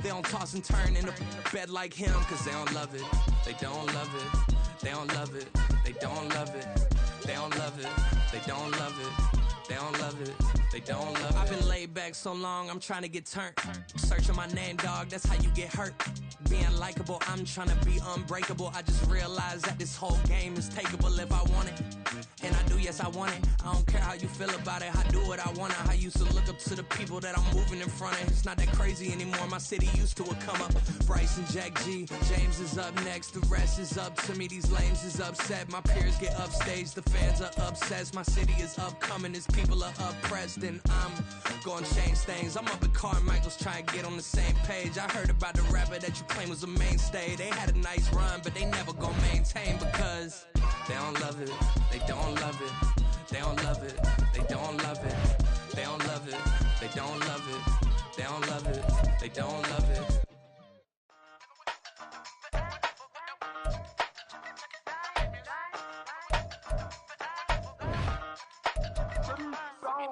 They don't toss and turn in a bed like him, cause they don't love it. They don't love it. They don't love it. They don't love it. They don't love it. They don't love it. They don't love it. They don't love it. I've been laid back so long, I'm trying to get turned. Searching my name, dog, that's how you get hurt. Being likable, I'm trying to be unbreakable. I just realized that this whole game is takeable if I want it. And I do, yes, I want it. I don't care how you feel about it. I do what I want it. I used to look up to the people that I'm moving in front of. It's not that crazy anymore. My city used to a come up. Bryce and Jack G. James is up next. The rest is up to me. These lames is upset. My peers get upstage. The fans are obsessed. My city is upcoming. These people are oppressed. And I'm gonna change things. I'm up at Carmichael's trying to get on the same page. I heard about the rapper that you claim was a mainstay. They had a nice run, but they never gonna maintain because they don't love it. They don't love it. They don't love it. They don't love it. They don't love it. They don't love it. They don't love it. They don't love it.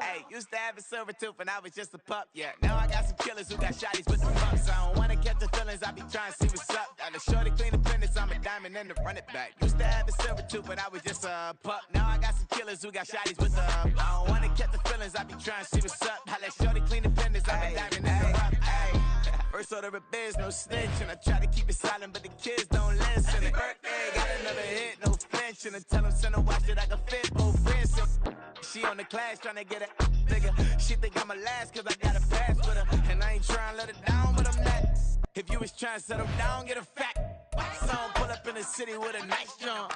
Hey, used to have a silver tooth when I was just a pup, yeah. Now I got some killers who got shotties with the pumps. I don't wanna catch the feelings, I be trying to see what's up. Got a shorty clean the fitness, I'm a diamond and to run it back. Used to have a silver tooth when I was just a pup. Now I got some killers who got shotties with the I don't wanna catch the feelings, I be trying to see what's up. I let shorty clean the fitness, I'm a diamond and to run it back. First order of biz, no snitch, and I try to keep it silent, but the kids don't listen. Birthday, got another hit, no flinch, and I tell them send a watch that I can fit both wrists. She on the class trying to get it bigger. She think I'm a last cause I got a pass with her. And I ain't trying to let it down, but I'm not. If you was trying to settle down, get a fact. Song pull up in the city with a nice jump.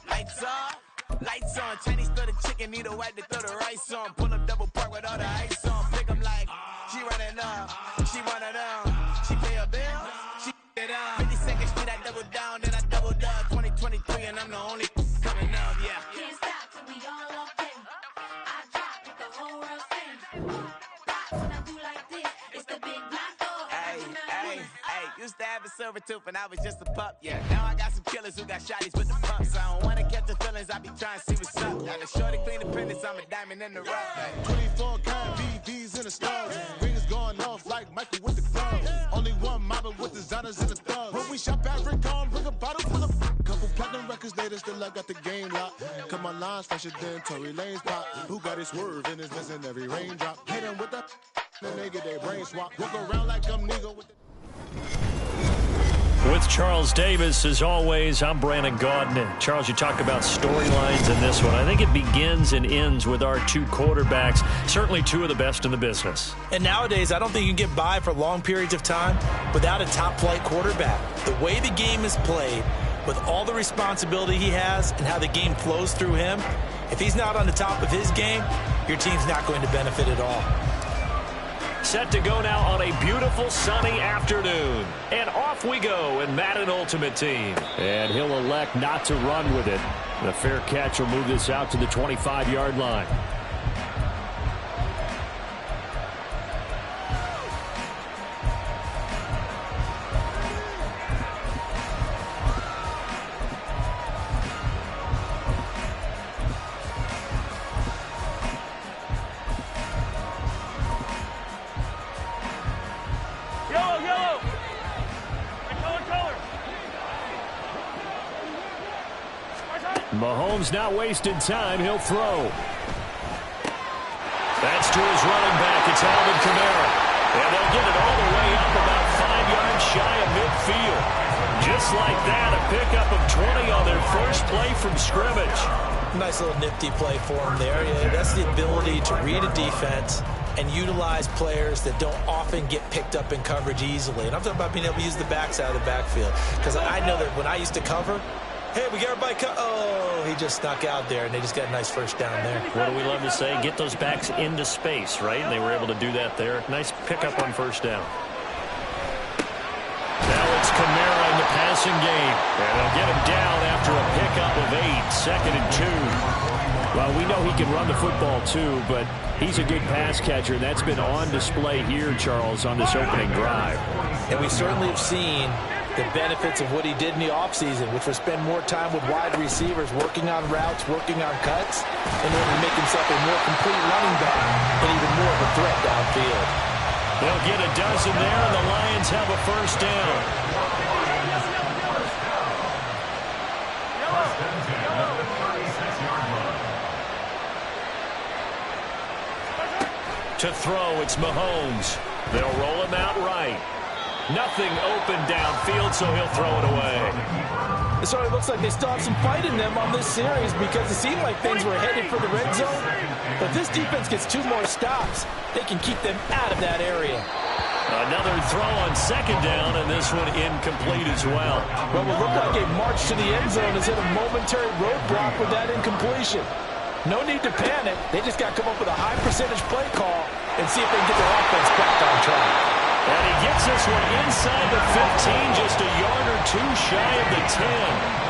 Lights off, lights on. Chinese throw the chicken, need a wipe to throw the rice on. Pull up double park with all the ice on. Pick 'em like, she running up, she one of them. She pay her bill, she it up. 52nd Street, I double down, then I doubled up. 2023 and I'm the only coming up, yeah. Can't stop till we all locked in. I drop with the whole world sing. When I do like this, it's the big black door. Hey, used to have a silver tooth when I was just a pup, yeah. Now I got some killers who got shotties with the pumps. I don't wanna catch the feelings, I be trying to see what's up. Got a shorty clean the prentice, I'm a diamond in the rough. Hey. 24 karat BBs in the stars. Rings going off like Michael with the club. Only one mobbing with designers in the thugs. When we shop at Rick on, bring a bottle full of couple platinum records later, still I got the game locked. Cause my lines fresher than Tory Lane's pop. Who got his swerve and is missing every raindrop. Hit them with the then they get their brain swap. Walk around like I'm nigga with the With Charles Davis, as always, I'm Brandon Gaudin. Charles, you talk about storylines in this one. I think it begins and ends with our two quarterbacks, certainly two of the best in the business. And nowadays, I don't think you can get by for long periods of time without a top-flight quarterback. The way the game is played, with all the responsibility he has and how the game flows through him, if he's not on the top of his game, your team's not going to benefit at all. Set to go now on a beautiful sunny afternoon. And off we go in Madden Ultimate Team. And he'll elect not to run with it. The fair catch will move this out to the 25-yard line. Mahomes not wasting time. He'll throw. That's to his running back. It's Alvin Kamara. And they'll get it all the way up about 5 yards shy of midfield. Just like that, a pickup of 20 on their first play from scrimmage. Nice little nifty play for him there. Yeah, that's the ability to read a defense and utilize players that don't often get picked up in coverage easily. And I'm talking about being able to use the backside of the backfield. Because I know that when I used to cover, hey, we got everybody oh, he just snuck out there, and they just got a nice first down there. What do we love to say? Get those backs into space, right? And they were able to do that there. Nice pickup on first down. Now it's Kamara in the passing game. And they'll get him down after a pickup of 8, 2nd and 2. Well, we know he can run the football too, but he's a good pass catcher, and that's been on display here, Charles, on this opening drive. And we certainly have seen the benefits of what he did in the offseason, which was spend more time with wide receivers, working on routes, working on cuts, in order to make himself a more complete running back and even more of a threat downfield. They'll get a dozen there, and the Lions have a first down. To throw, it's Mahomes. They'll roll him out right. Nothing open downfield, so he'll throw it away. So it looks like they still have some fight in them on this series because it seemed like things were headed for the red zone. But this defense gets 2 more stops. They can keep them out of that area. Another throw on second down, and this one incomplete as well. What will look like a march to the end zone is hit a momentary roadblock with that incompletion. No need to panic. They just got to come up with a high percentage play call and see if they can get their offense back on track. And he gets this one inside the 15, just a yard or 2 shy of the 10.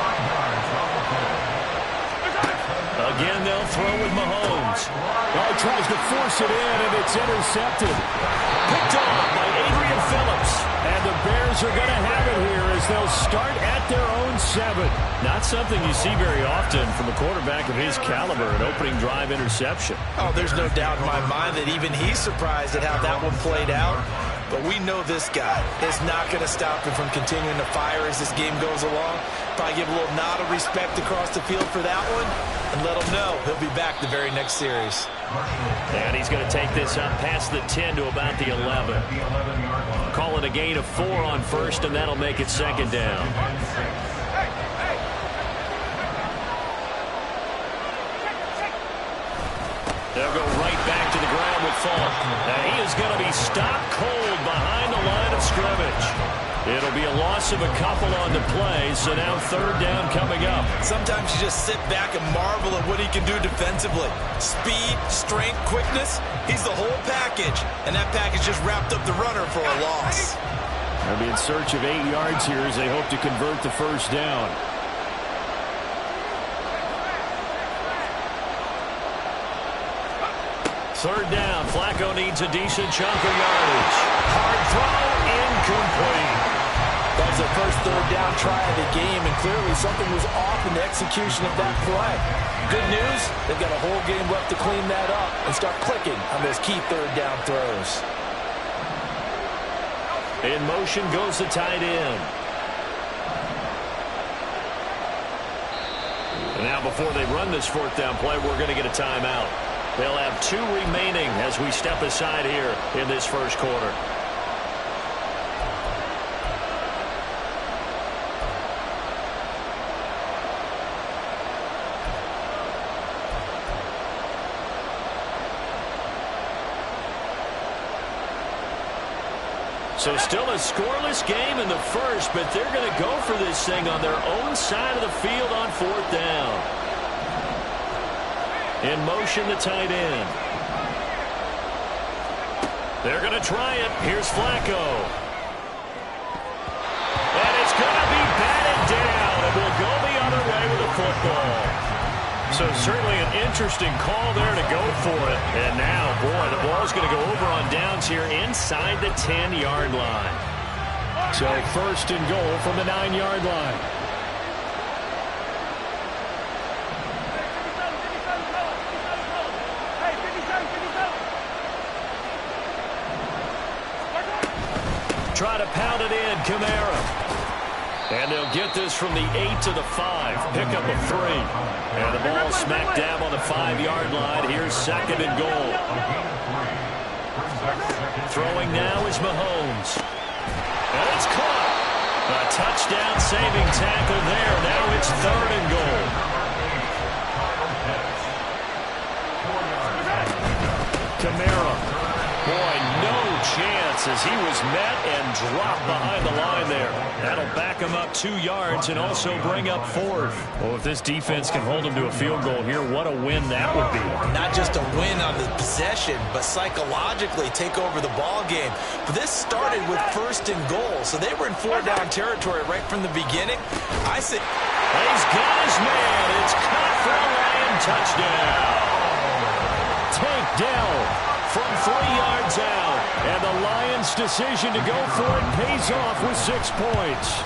Again, they'll throw with Mahomes. Well, he tries to force it in, and it's intercepted. Picked off by Adrian Phillips. And the Bears are going to have it here as they'll start at their own 7. Not something you see very often from a quarterback of his caliber, an opening drive interception. Oh, there's no doubt in my mind that even he's surprised at how that one played out. But we know this guy is not going to stop him from continuing to fire as this game goes along. Probably give a little nod of respect across the field for that one and let him know he'll be back the very next series. And he's going to take this up past the 10 to about the 11. Call it a gain of 4 on first, and that'll make it second down. They'll go right back to the ground with Falk. Now he is going to be stopped cold behind the line of scrimmage. It'll be a loss of a couple on the play, so now third down coming up. Sometimes you just sit back and marvel at what he can do defensively. Speed, strength, quickness, he's the whole package. And that package just wrapped up the runner for a loss. They'll be in search of 8 yards here as they hope to convert the first down. Third down, Flacco needs a decent chunk of yardage. Hard throw, incomplete. That was their first third down try of the game, and clearly something was off in the execution of that play. Good news, they've got a whole game left to clean that up and start clicking on those key third down throws. In motion goes the tight end. And now before they run this fourth down play, we're going to get a timeout. They'll have 2 remaining as we step aside here in this first quarter. So still a scoreless game in the first, but they're going to go for this thing on their own side of the field on fourth down. In motion, the tight end. They're going to try it. Here's Flacco. And it's going to be batted down. It will go the other way with the football. So certainly an interesting call there to go for it. And now, boy, the ball's going to go over on downs here inside the 10-yard line. So first and goal from the 9-yard line. Try to pound it in, Kamara. And they'll get this from the 8 to the 5. Pick up a 3. And the ball smack dab on the 5-yard line. Here's second and goal. Throwing now is Mahomes. And it's caught. A touchdown saving tackle there. Now it's third and goal. Kamara. Boy, no chance as he was met and dropped behind the line there. That'll back him up 2 yards and also bring up fourth. Well, if this defense can hold him to a field goal here, what a win that would be. Not just a win on the possession, but psychologically take over the ball game. But this started with first and goal, so they were in 4-down territory right from the beginning. I said, he's got his man. It's caught for a Lion touchdown. Tank Dell from 3 yards out, and the Lions' decision to go for it pays off with 6 points.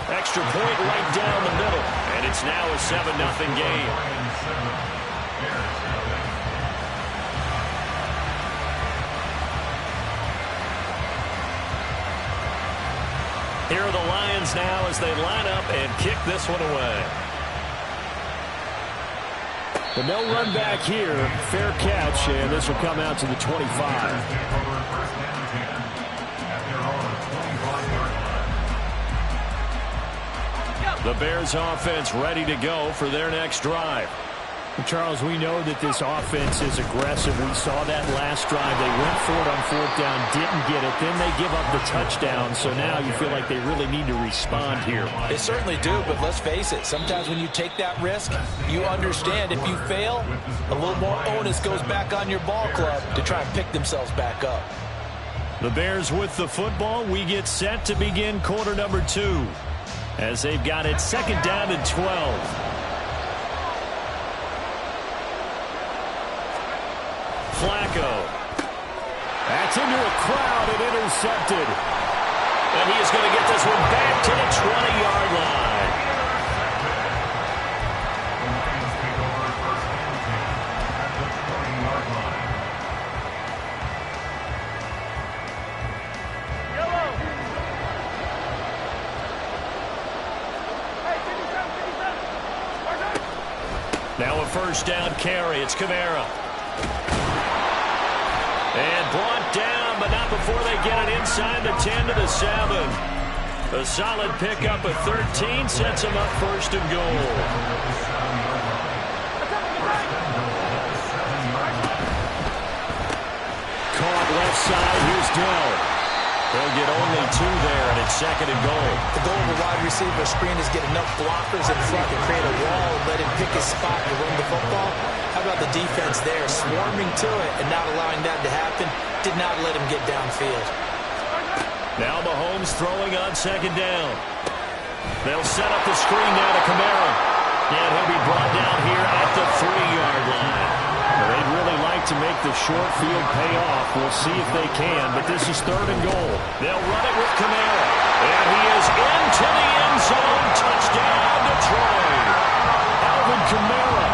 Extra point right down the middle, and it's now a 7-0 game. Here are the Lions now as they line up and kick this one away. But no run back here. Fair catch, and this will come out to the 25. The Bears offense ready to go for their next drive. Charles, we know that this offense is aggressive. We saw that last drive. They went for it on 4th down, didn't get it. Then they give up the touchdown. So now you feel like they really need to respond here. They certainly do, but let's face it. Sometimes when you take that risk, you understand if you fail, a little more onus goes back on your ball club to try and pick themselves back up. The Bears with the football. We get set to begin quarter number 2 as they've got it 2nd down and 12. Flacco. That's into a crowd and intercepted. And he is going to get this one back to the 20-yard line. Now a 1st down carry. It's Kamara. And brought down, but not before they get it inside the 10 to the 7. A solid pickup of 13 sets them up 1st and goal. Caught left side. Here's Dell. They'll get only 2 there, and it's 2nd and goal. The goal of a wide receiver screen is get enough blockers in front to create a wall and let him pick his spot to run the football. How about the defense there, swarming to it and not allowing that to happen? Did not let him get downfield. Now Mahomes throwing on 2nd down. They'll set up the screen now to Kamara. And he'll be brought down here at the 3-yard line. They'd really like to make the short field pay off. We'll see if they can, but this is 3rd and goal. They'll run it with Kamara. And he is into the end zone. Touchdown, Detroit. Alvin Kamara,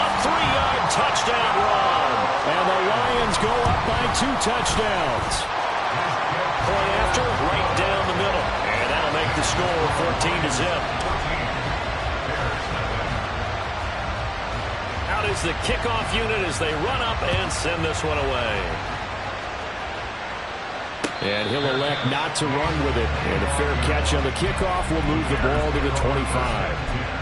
a 3-yard touchdown run. And the Lions go up by 2 touchdowns. Point after, right down the middle. And that'll make the score 14-0. Out is the kickoff unit as they run up and send this one away. And he'll elect not to run with it. And a fair catch on the kickoff will move the ball to the 25.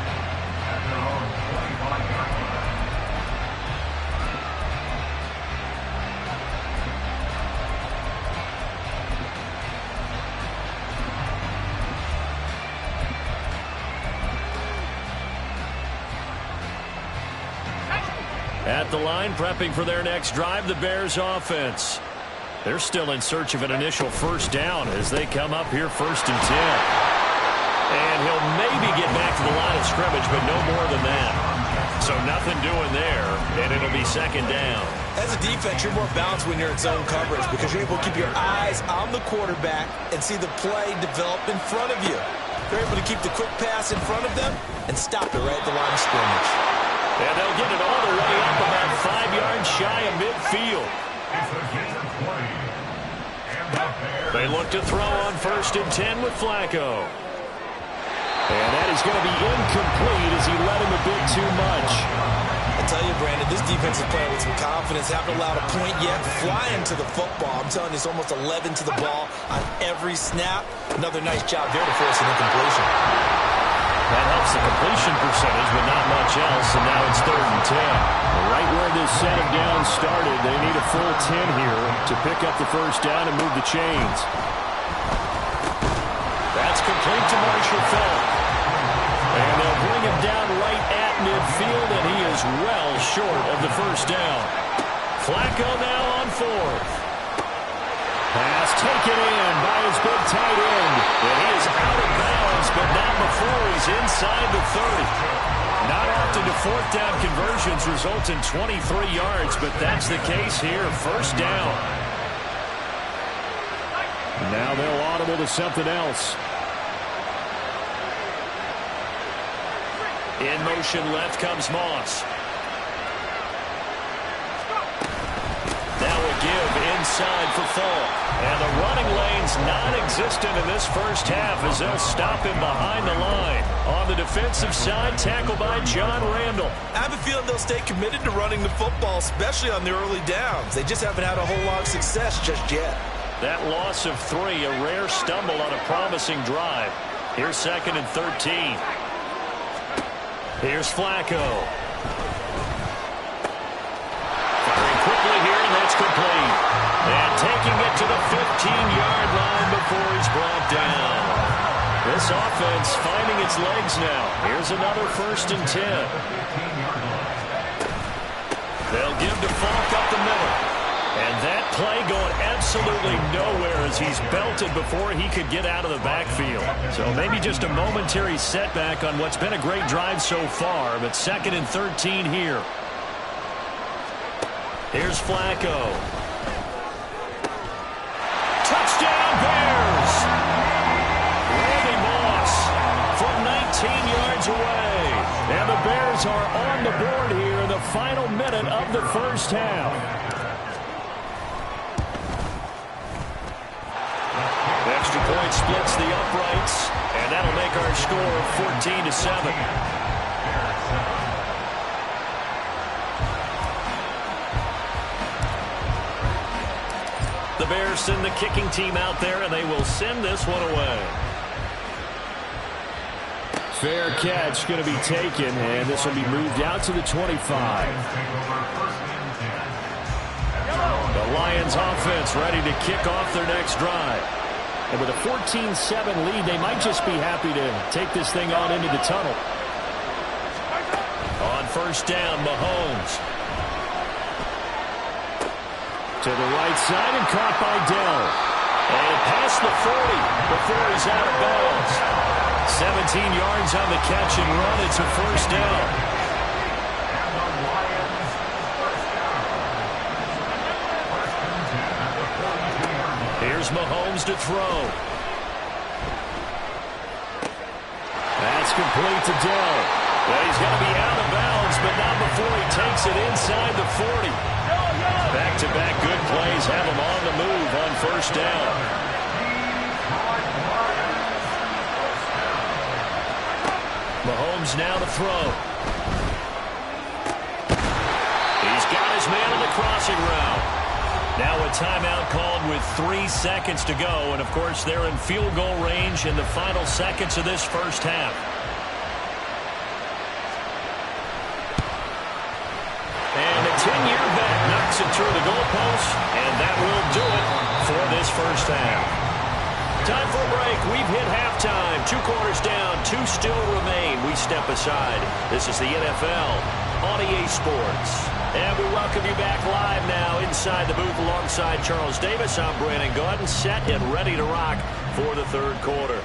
At the line, prepping for their next drive, the Bears offense. They're still in search of an initial 1st down as they come up here 1st and 10. And he'll maybe get back to the line of scrimmage, but no more than that. So nothing doing there, and it'll be 2nd down. As a defense, you're more balanced when you're in zone coverage because you're able to keep your eyes on the quarterback and see the play develop in front of you. You're able to keep the quick pass in front of them and stop it right at the line of scrimmage. And they'll get it all the way up about 5 yards shy of midfield. They look to throw on 1st and 10 with Flacco. And that is going to be incomplete as he led him a bit too much. I tell you, Brandon, this defense is playing with some confidence. Haven't allowed a point yet. Flying to the football. I'm telling you, it's almost 11 to the ball on every snap. Another nice job there to force an incompletion. That helps the completion percentage, but not much else, and now it's 3rd and 10. Right where this set of downs started, they need a full 10 here to pick up the 1st down and move the chains. That's complete to Marshall Faulk. And they'll bring him down right at midfield, and he is well short of the 1st down. Flacco now on 4th. Pass taken in by his big tight end. And he is out of bounds, but not before he's inside the 30. Not often do 4th down conversions result in 23 yards, but that's the case here. 1st down. Now they'll audible to something else. In motion left comes Moss. That will give inside for Falk. And the running lane's non-existent in this first half as they'll stop him behind the line. On the defensive side, tackled by John Randall. I have a feeling they'll stay committed to running the football, especially on the early downs. They just haven't had a whole lot of success just yet. That loss of 3, a rare stumble on a promising drive. Here's 2nd and 13. Here's Flacco. Firing quickly here, and that's complete. And taking it to the 15-yard line before he's brought down. This offense finding its legs now. Here's another 1st and 10. They'll give to Falk up the middle. And that play going absolutely nowhere as he's belted before he could get out of the backfield. So maybe just a momentary setback on what's been a great drive so far, but 2nd and 13 here. Here's Flacco. Touchdown Bears! Randy Moss from 19 yards away. And the Bears are on the board here in the final minute of the first half. Extra point splits the uprights, and that'll make our score 14-7. The Bears send the kicking team out there, and they will send this one away. Fair catch going to be taken, and this will be moved out to the 25. The Lions offense ready to kick off their next drive. And with a 14-7 lead, they might just be happy to take this thing on into the tunnel. On 1st down, Mahomes. To the right side and caught by Dell. And past the 40 before he's out of bounds. 17 yards on the catch and run. It's a 1st down. Here's Mahomes to throw. That's complete to Dell. Well, he's going to be out of bounds, but not before he takes it inside the 40. Back-to-back good plays have him on the move on 1st down. Mahomes now to throw. He's got his man on the crossing route. Now a timeout called with 3 seconds to go. And, of course, they're in field goal range in the final seconds of this first half. And a 10-year vet knocks it through the goalpost. And that will do it for this first half. Time for a break. We've hit halftime. 2 quarters down. 2 still remain. We step aside. This is the NFL on EA Sports. And we welcome you back live now inside the booth alongside Charles Davis. I'm Brandon Gaudin, set and ready to rock for the 3rd quarter.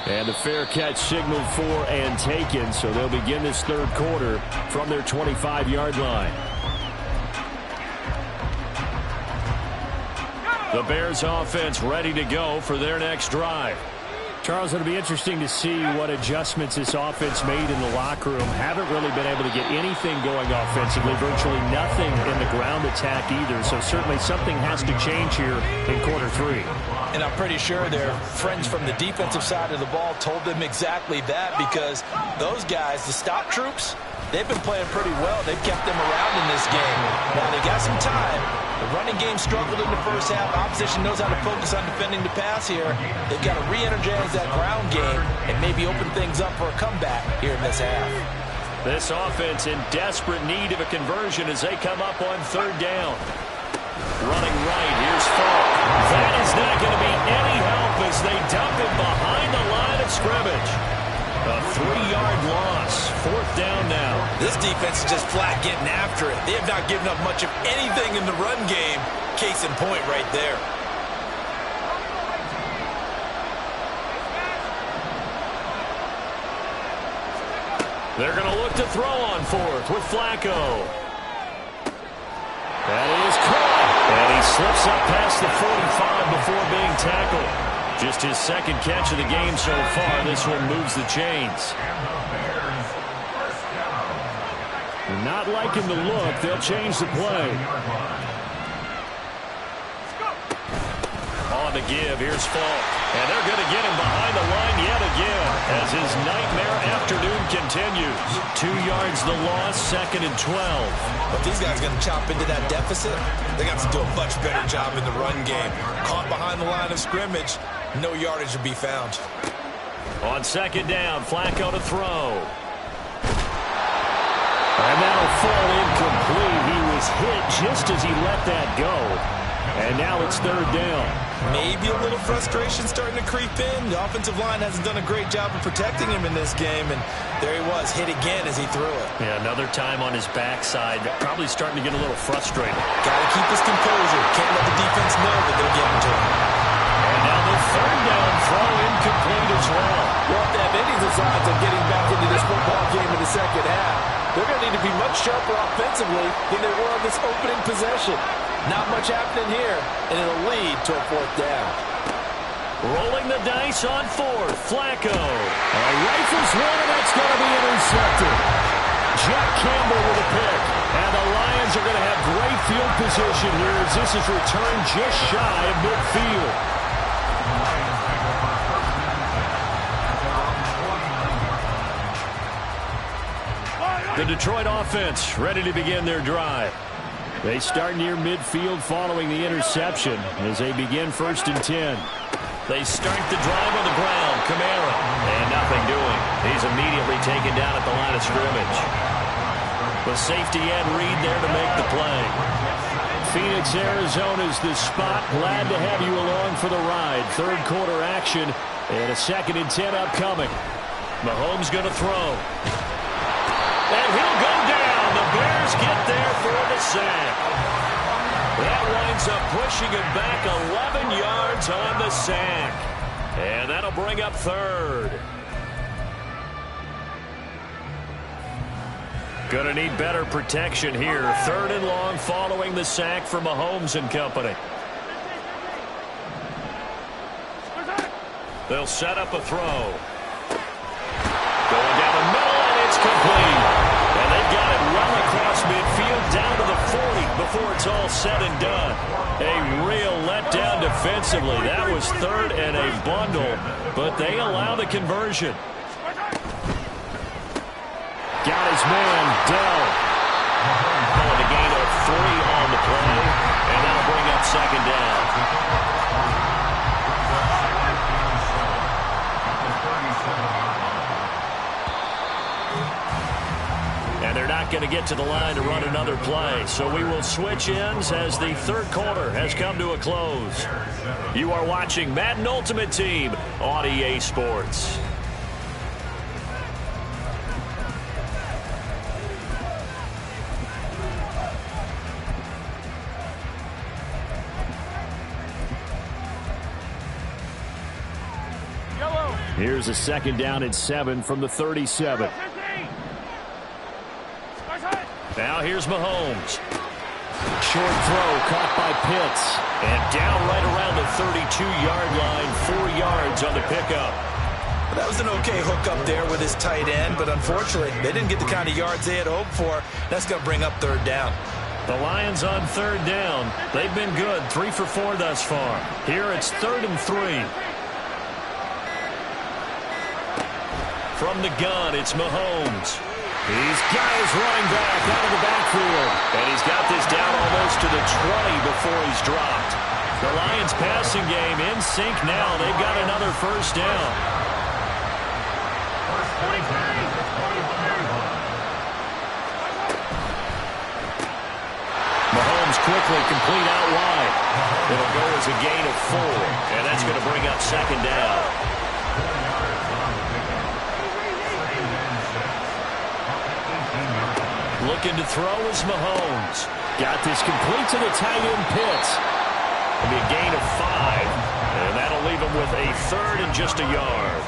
And a fair catch signaled for and taken, so they'll begin this 3rd quarter from their 25-yard line. The Bears offense ready to go for their next drive. Charles, it'll be interesting to see what adjustments this offense made in the locker room. Haven't really been able to get anything going offensively, virtually nothing in the ground attack either. So certainly something has to change here in quarter 3. And I'm pretty sure their friends from the defensive side of the ball told them exactly that, because those guys, the stop troops, they've been playing pretty well. They've kept them around in this game. Now they got some time. The running game struggled in the first half. Opposition knows how to focus on defending the pass here. They've got to re-energize that ground game and maybe open things up for a comeback here in this half. This offense in desperate need of a conversion as they come up on 3rd down. Running right, here's Falk. That is not going to be any help as they dump him behind the line of scrimmage. A 3-yard loss. 4th down now. This defense is just flat getting after it. They have not given up much of anything in the run game. Case in point right there. They're going to look to throw on 4th with Flacco. That is caught. And he slips up past the 45 before being tackled. Just his 2nd catch of the game so far. This one moves the chains. Not liking the look. They'll change the play. on the give. Here's Falk. And they're going to get him behind the line yet again as his nightmare afternoon continues. 2 yards the loss, 2nd and 12. But these guys are going to chop into that deficit. They got to do a much better job in the run game. Caught behind the line of scrimmage, no yardage to be found. On 2nd down, Flacco to throw. And that'll fall incomplete. He was hit just as he let that go. And now it's 3rd down. Maybe a little frustration starting to creep in. The offensive line hasn't done a great job of protecting him in this game. And there he was, hit again as he threw it. Yeah, another time on his backside. Probably starting to get a little frustrated. Got to keep his composure. Can't let the defense know that they're getting to him. And now the 3rd down throw incomplete as well. Well, if they have any designs of getting back into this football game in the second half, they're going to need to be much sharper offensively than they were on this opening possession. Not much happening here, and it'll lead to a 4th down. Rolling the dice on 4th, Flacco. Rifles one, and that's going to be intercepted. Jack Campbell with a pick. And the Lions are going to have great field position here as this is returned just shy of midfield. The Detroit offense ready to begin their drive. They start near midfield following the interception as they begin 1st and 10. They start the drive on the ground. Kamara. And nothing doing. He's immediately taken down at the line of scrimmage. The safety Ed Reed there to make the play. Phoenix, Arizona's the spot. Glad to have you along for the ride. 3rd quarter action and a 2nd and 10 upcoming. Mahomes going to throw. And he'll go down. The Bears get there for the sack. That winds up pushing him back 11 yards on the sack. And that'll bring up 3rd. Going to need better protection here. 3rd and long following the sack for Mahomes and company. They'll set up a throw. Going down the middle, and it's complete. And they've got it well across midfield down to the 40 before it's all said and done. A real letdown defensively. That was 3rd and a bundle, but they allow the conversion. Got his man, Dell. Calling a gain of 3 on the play, and that'll bring up 2nd down. And they're not going to get to the line to run another play. So we will switch ends as the 3rd quarter has come to a close. You are watching Madden Ultimate Team on EA Sports. Here's a 2nd down and 7 from the 37. Now here's Mahomes. Short throw caught by Pitts. And down right around the 32-yard line, 4 yards on the pickup. That was an okay hook up there with his tight end, but unfortunately, they didn't get the kind of yards they had hoped for. That's going to bring up 3rd down. The Lions on 3rd down. They've been good, 3 for 4 thus far. Here it's 3rd and 3. From the gun, it's Mahomes. He's got his running back out of the backfield. And he's got this down almost to the 20 before he's dropped. The Lions passing game in sync now. They've got another 1st down. Mahomes quickly complete out wide. It'll go as a gain of 4. And that's going to bring up 2nd down. Looking to throw is Mahomes. Got this complete to the tight end Pitts. It'll be a gain of 5. And that'll leave him with a 3rd and just a yard.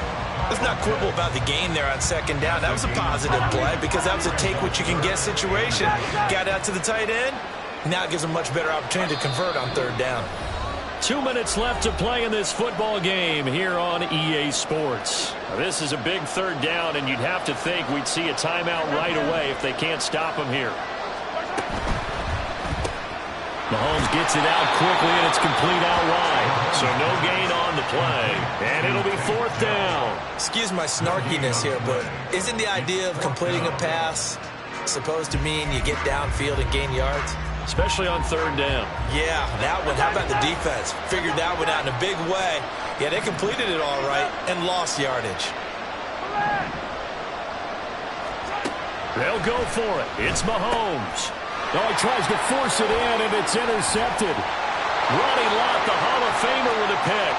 Let's not quibble about the gain there on 2nd down. That was a positive play because that was a take-what-you-can-get situation. Got out to the tight end. Now it gives him a much better opportunity to convert on 3rd down. 2 minutes left to play in this football game here on EA Sports. This is a big 3rd down, and you'd have to think we'd see a timeout right away if they can't stop him here. Mahomes gets it out quickly, and it's complete out wide. So no gain on the play, and it'll be 4th down. Excuse my snarkiness here, but isn't the idea of completing a pass supposed to mean you get downfield and gain yards? Especially on 3rd down. Yeah, that one. How about the defense? Figured that one out in a big way. Yeah, they completed it all right and lost yardage. They'll go for it. It's Mahomes. Oh, he tries to force it in, and it's intercepted. Ronnie Lott, the Hall of Famer, with a pick.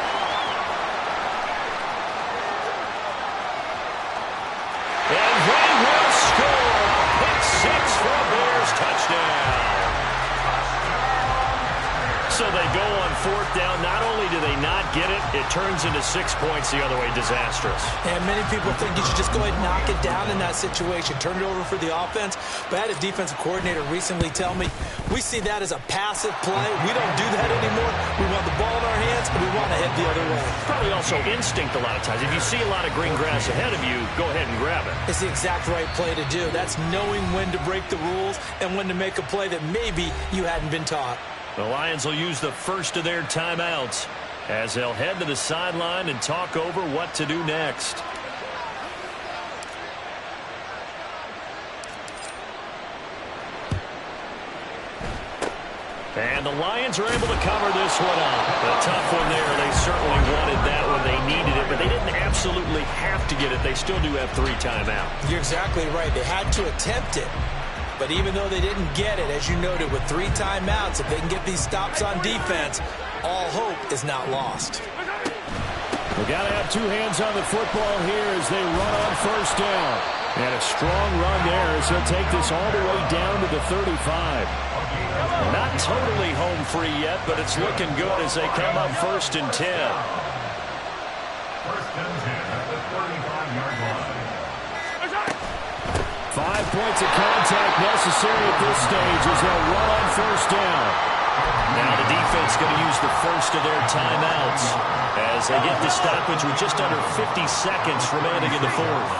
And they will score. Pick 6 for a Bears touchdown. So they go on 4th down. Not only do they not get it, it turns into 6 points the other way. Disastrous. And many people think you should just go ahead and knock it down in that situation. Turn it over for the offense. But I had a defensive coordinator recently tell me, we see that as a passive play. We don't do that anymore. We want the ball in our hands, and we want to head the other way. Probably also instinct a lot of times. If you see a lot of green grass ahead of you, go ahead and grab it. It's the exact right play to do. That's knowing when to break the rules and when to make a play that maybe you hadn't been taught. The Lions will use the first of their timeouts as they'll head to the sideline and talk over what to do next. And the Lions are able to cover this one up. A tough one there. They certainly wanted that when they needed it, but they didn't absolutely have to get it. They still do have 3 timeouts. You're exactly right. They had to attempt it. But even though they didn't get it, as you noted, with 3 timeouts, if they can get these stops on defense, all hope is not lost. We've got to have 2 hands on the football here as they run on 1st down. And a strong run there as he'll take this all the way down to the 35. Not totally home free yet, but it's looking good as they come up 1st and 10. 1st and 10 at the 35-yard line. 5 points of contact necessary at this stage as they'll run on 1st down. Now the defense going to use the first of their timeouts as they get the stoppage with just under 50 seconds remaining in the 4th.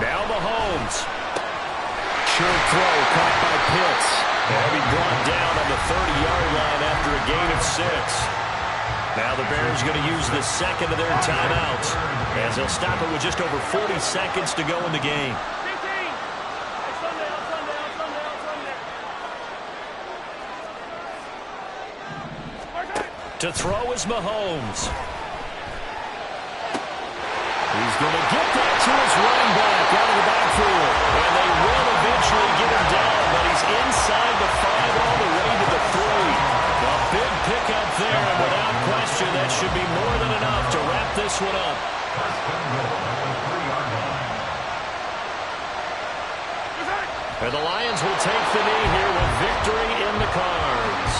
Now Mahomes. Short throw caught by Pitts. They'll be brought down on the 30-yard line after a gain of 6. Now the Bears going to use the second of their timeouts as they'll stop it with just over 40 seconds to go in the game. To throw is Mahomes. He's going to get that to his running back out of the backfield. And they will eventually get him down, but he's inside the 5 all the way to the 3. A big pickup there, and without question, that should be more than enough to wrap this one up. And the Lions will take the knee here with victory in the cards.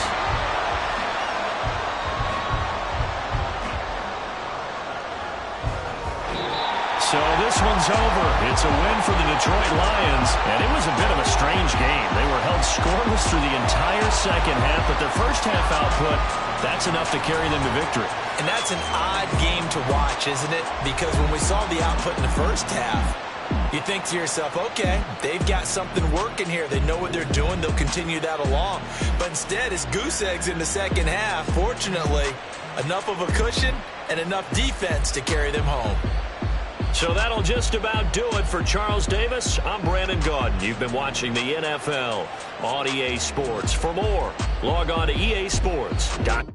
So this one's over. It's a win for the Detroit Lions, and it was a bit of a strange game. They were held scoreless through the entire second half, but their first half output, that's enough to carry them to victory. And that's an odd game to watch, isn't it? Because when we saw the output in the first half, you think to yourself, okay, they've got something working here. They know what they're doing. They'll continue that along. But instead, it's goose eggs in the second half. Fortunately, enough of a cushion and enough defense to carry them home. So that'll just about do it for Charles Davis. I'm Brandon Gaudin. You've been watching the NFL on EA Sports. For more, log on to easports.com.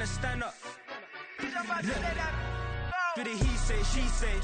Stand up. Look, do the he say, she say.